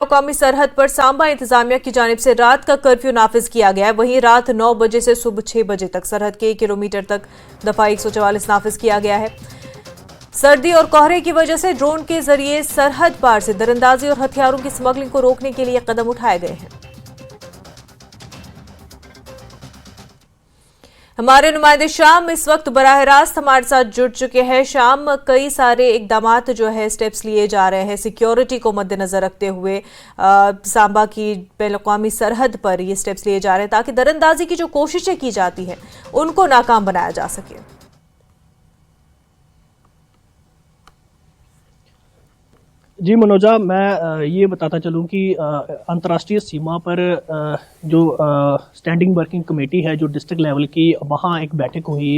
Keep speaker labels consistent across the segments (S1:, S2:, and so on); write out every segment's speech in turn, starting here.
S1: मुकामी सरहद पर सांबा इंतजामिया की जानिब से रात का कर्फ्यू नाफिज किया गया है। वहीं रात 9 बजे से सुबह 6 बजे तक सरहद के 1 किलोमीटर तक दफा 144 नाफिज किया गया है। सर्दी और कोहरे की वजह से ड्रोन के जरिए सरहद पार से दरअंदाजी और हथियारों की स्मगलिंग को रोकने के लिए कदम उठाए गए हैं। हमारे नुमाइंदे शाम इस वक्त बराह रास्त हमारे साथ जुड़ चुके हैं। शाम, कई सारे इकदामात जो है स्टेप्स लिए जा रहे हैं सिक्योरिटी को मद्देनजर रखते हुए। सांबा की बैनुल-अक़वामी सरहद पर ये स्टेप्स लिए जा रहे हैं ताकि दरअंदाजी की जो कोशिशें की जाती हैं उनको नाकाम बनाया जा सके।
S2: जी मनोजा, मैं ये बताता चलूँ कि अंतर्राष्ट्रीय सीमा पर जो स्टैंडिंग वर्किंग कमेटी है जो डिस्ट्रिक्ट लेवल की, वहाँ एक बैठक हुई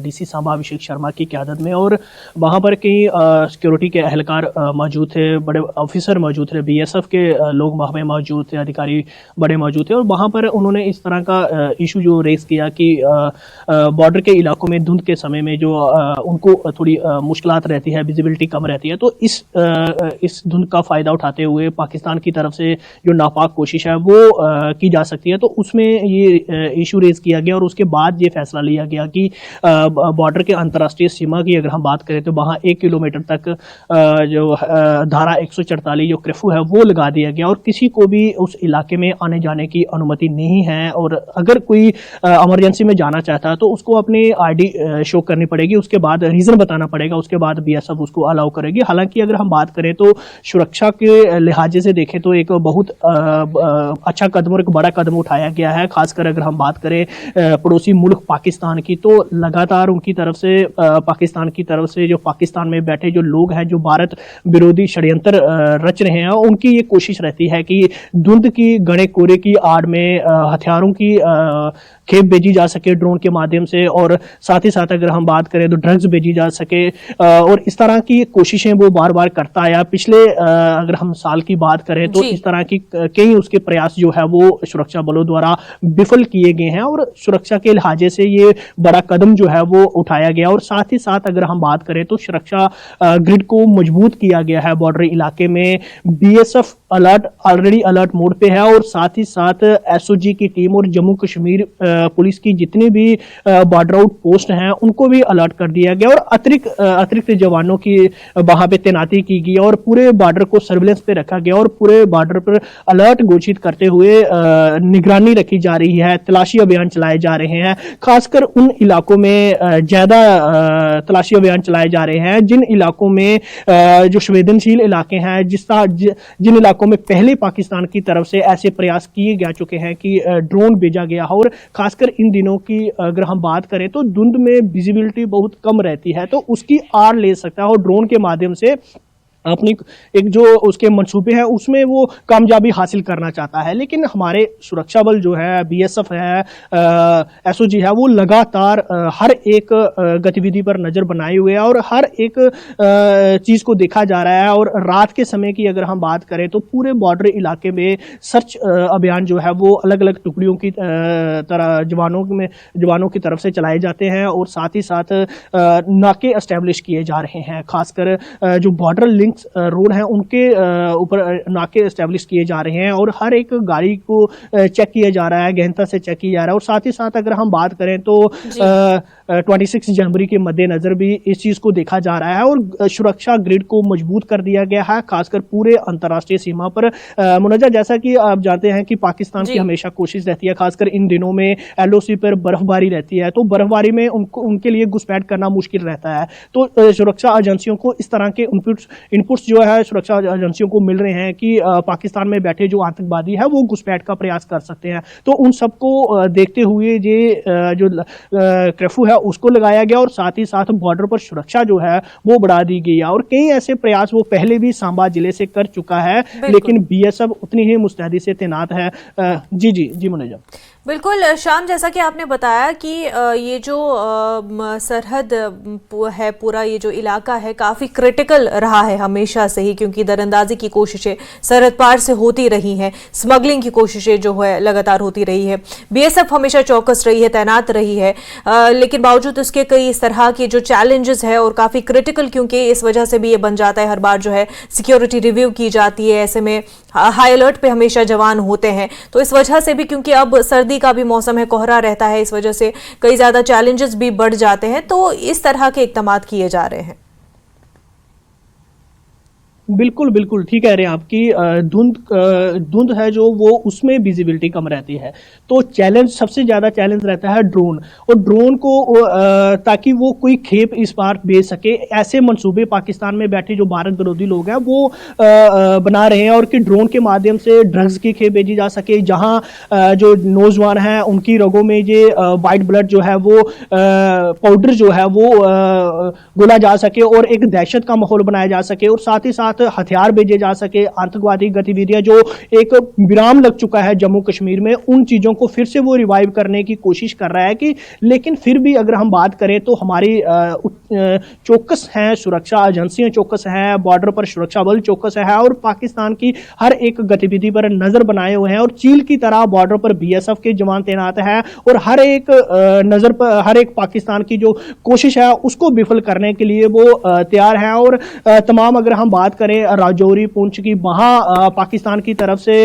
S2: डीसी सांबा अभिषेक शर्मा की क़यादत में, और वहाँ पर कई सिक्योरिटी के अहलकार मौजूद थे, बड़े ऑफिसर मौजूद थे, बीएसएफ के लोग वहाँ पे मौजूद थे, अधिकारी बड़े मौजूद थे। और वहाँ पर उन्होंने इस तरह का इशू जो रेस किया कि बॉर्डर के इलाकों में धुंध के समय में जो उनको थोड़ी मुश्किलात रहती है, विजिबिलिटी कम रहती है, तो इस धुंध का फ़ायदा उठाते हुए पाकिस्तान की तरफ से जो नापाक कोशिश है वो की जा सकती है। तो उसमें ये इशू रेज किया गया और उसके बाद ये फैसला लिया गया कि बॉर्डर के अंतर्राष्ट्रीय सीमा की अगर हम बात करें तो वहाँ 1 किलोमीटर तक जो धारा 144 जो कर्फ्यू है वो लगा दिया गया, और किसी को भी उस इलाके में आने जाने की अनुमति नहीं है। और अगर कोई इमरजेंसी में जाना चाहता है तो उसको अपनी आईडी शो करनी पड़ेगी, उसके बाद रीज़न बताना पड़ेगा, उसके बाद बीएसएफ उसको अलाउ करेगी। हालांकि अगर हम बात करें तो सुरक्षा के लिहाजे से देखें तो एक बहुत अच्छा कदम और एक बड़ा कदम उठाया गया है। खासकर अगर हम बात करें पड़ोसी मुल्क पाकिस्तान की, तो लगातार उनकी तरफ से पाकिस्तान की तरफ से जो पाकिस्तान में बैठे जो लोग हैं जो भारत विरोधी षड्यंत्र रच रहे हैं, उनकी ये कोशिश रहती है कि धुंध की गणे कोरे की आड़ में हथियारों की खेप भेजी जा सके ड्रोन के माध्यम से, और साथ ही साथ अगर हम बात करें तो ड्रग्स भेजी जा सके, और इस तरह की कोशिशें वो बार बार करता आया। पिछले अगर हम साल की बात करें तो इस तरह की कई उसके प्रयास जो है वो सुरक्षा बलों द्वारा विफल किए गए हैं, और सुरक्षा के लिहाजे से ये बड़ा कदम जो है वो उठाया गया। और साथ ही साथ अगर हम बात करें तो सुरक्षा ग्रिड को मजबूत किया गया है बॉर्डर इलाके में। बीएसएफ ऑलरेडी अलर्ट मोड पे है, और साथ ही साथ एसओजी की टीम और जम्मू कश्मीर पुलिस की जितनी भी बॉर्डर आउट पोस्ट हैं उनको भी अलर्ट कर दिया गया, और अतिरिक्त जवानों की वहां पे तैनाती की गई, और पूरे बॉर्डर को सर्विलेंस पे रखा गया, और पूरे बॉर्डर पर अलर्ट घोषित करते हुए निगरानी रखी जा रही है, तलाशी अभियान चलाए जा रहे हैं। खासकर उन इलाकों में ज्यादा तलाशी अभियान चलाए जा रहे हैं जिन इलाकों में जो संवेदनशील इलाके हैं, जिन इलाकों में पहले पाकिस्तान की तरफ से ऐसे प्रयास किए जा चुके हैं कि ड्रोन भेजा गया हो। और खासकर इन दिनों की अगर हम बात करें तो धुंध में विजिबिलिटी बहुत कम रहती है, तो उसकी आड़ ले सकता है, और ड्रोन के माध्यम से अपनी एक जो उसके मंसूबे हैं उसमें वो कामयाबी हासिल करना चाहता है। लेकिन हमारे सुरक्षा बल जो है, बीएसएफ है, एसओजी है, वो लगातार हर एक गतिविधि पर नज़र बनाए हुए है, और हर एक चीज़ को देखा जा रहा है। और रात के समय की अगर हम बात करें तो पूरे बॉर्डर इलाके में सर्च अभियान जो है वो अलग अलग टुकड़ियों की तरह जवानों की तरफ से चलाए जाते हैं, और साथ ही साथ नाके एस्टेब्लिश किए जा रहे हैं। खासकर जो बॉर्डर लिंक रोड है उनके ऊपर नाके एस्टेब्लिश किए जा रहे हैं, और हर एक गाड़ी को चेक किया जा रहा है, गहनता से चेक किया जा रहा है। और साथ ही साथ अगर हम बात करें तो 26 जनवरी के मद्देनजर भी इस चीज़ को देखा जा रहा है, और सुरक्षा ग्रिड को मजबूत कर दिया गया है, खासकर पूरे अंतर्राष्ट्रीय सीमा पर। मुनजा, जैसा कि आप जानते हैं कि पाकिस्तान की हमेशा कोशिश रहती है, खासकर इन दिनों में एलओसी पर बर्फबारी रहती है, तो बर्फबारी में उनके लिए घुसपैठ करना मुश्किल रहता है। तो सुरक्षा एजेंसियों को इस तरह के इनपुट्स जो है सुरक्षा एजेंसियों को मिल रहे हैं कि पाकिस्तान में बैठे जो आतंकवादी है वो घुसपैठ का प्रयास कर सकते हैं। तो उन सबको देखते हुए ये जो कर्फ्यू है उसको लगाया गया, और साथ ही साथ बॉर्डर पर सुरक्षा जो है वो बढ़ा दी गई है। और कई ऐसे प्रयास वो पहले भी सांबा जिले से कर चुका है, लेकिन बीएसएफ उतनी ही मुस्तैदी से तैनात है। जी मुनजा।
S1: बिल्कुल शाम, जैसा कि आपने बताया कि ये जो सरहद है, पूरा ये जो इलाका है काफ़ी क्रिटिकल रहा है हमेशा से ही, क्योंकि दरअंदाजी की कोशिशें सरहद पार से होती रही हैं, स्मगलिंग की कोशिशें जो है लगातार होती रही है, बीएसएफ हमेशा चौकस रही है, तैनात रही है, लेकिन बावजूद उसके कई इस तरह के जो चैलेंजेस है और काफ़ी क्रिटिकल, क्योंकि इस वजह से भी ये बन जाता है हर बार जो है सिक्योरिटी रिव्यू की जाती है, ऐसे में हाई अलर्ट पे हमेशा जवान होते हैं। तो इस वजह से भी, क्योंकि अब सर्दी का भी मौसम है, कोहरा रहता है, इस वजह से कई ज्यादा चैलेंजेस भी बढ़ जाते हैं। तो इस तरह के इकदाम किए जा रहे हैं।
S2: बिल्कुल बिल्कुल ठीक कह रहे हैं आपकी। धुंध है जो वो उसमें विजिबिलिटी कम रहती है, तो चैलेंज सबसे ज़्यादा चैलेंज रहता है ड्रोन। और ड्रोन को ताकि वो कोई खेप इस बार भेज सके, ऐसे मंसूबे पाकिस्तान में बैठे जो भारत विरोधी लोग हैं वो बना रहे हैं, और कि ड्रोन के माध्यम से ड्रग्स की खेप भेजी जा सके, जहां जो नौजवान हैं उनकी रगों में ये वाइट ब्लड जो है वो पाउडर जो है वो घोला जा सके, और एक दहशत का माहौल बनाया जा सके, और साथ ही साथ हथियार भेजे जा सके। आतंकवादी गतिविधियां जो एक विराम लग चुका है जम्मू कश्मीर में, उन चीजों को फिर से वो रिवाइव करने की कोशिश कर रहा है कि, लेकिन फिर भी अगर हम बात करें तो हमारी चौकस हैं, सुरक्षा एजेंसियां चौकस हैं, बॉर्डर पर सुरक्षा बल चौकस है, और पाकिस्तान की हर एक गतिविधि पर नजर बनाए हुए हैं, और चील की तरह बॉर्डर पर बीएसएफ के जवान तैनात है, और हर एक नजर पर हर एक पाकिस्तान की जो कोशिश है उसको विफल करने के लिए वो तैयार है। और तमाम अगर हम बात करें राजौरी पुंछ की, वहां पाकिस्तान की तरफ से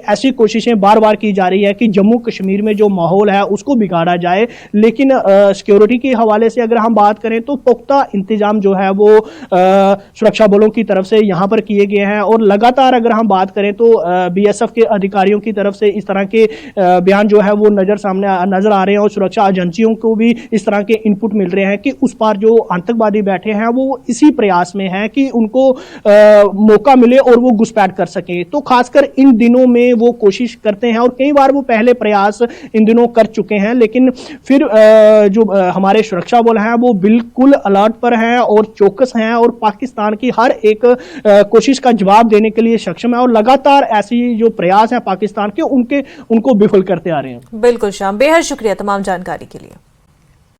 S2: ऐसी कोशिशें बार बार की जा रही है कि जम्मू कश्मीर में जो माहौल है उसको बिगाड़ा जाए। लेकिन सिक्योरिटी के हवाले से अगर हम बात करें तो पुख्ता इंतजाम जो है वो सुरक्षा बलों की तरफ से यहां पर किए गए हैं, और लगातार अगर हम बात करें तो बीएसएफ के अधिकारियों की तरफ से इस तरह के बयान जो है वो सामने नजर आ रहे हैं, और सुरक्षा एजेंसियों को भी इस तरह के इनपुट मिल रहे हैं कि उस पार जो आतंकवादी बैठे हैं वो इसी प्रयास में है कि उनको मौका मिले और वो घुसपैठ कर सके। तो खासकर इन दिनों में वो कोशिश करते हैं, और कई बार वो पहले प्रयास इन दिनों कर चुके हैं, लेकिन फिर जो हमारे सुरक्षा बल हैं वो बिल्कुल अलर्ट पर हैं और चौकस हैं, और पाकिस्तान की हर एक कोशिश का जवाब देने के लिए सक्षम है, और लगातार ऐसी जो प्रयास है पाकिस्तान के उनको विफल करते आ रहे हैं।
S1: बिल्कुल शाम, बेहद शुक्रिया तमाम जानकारी के लिए।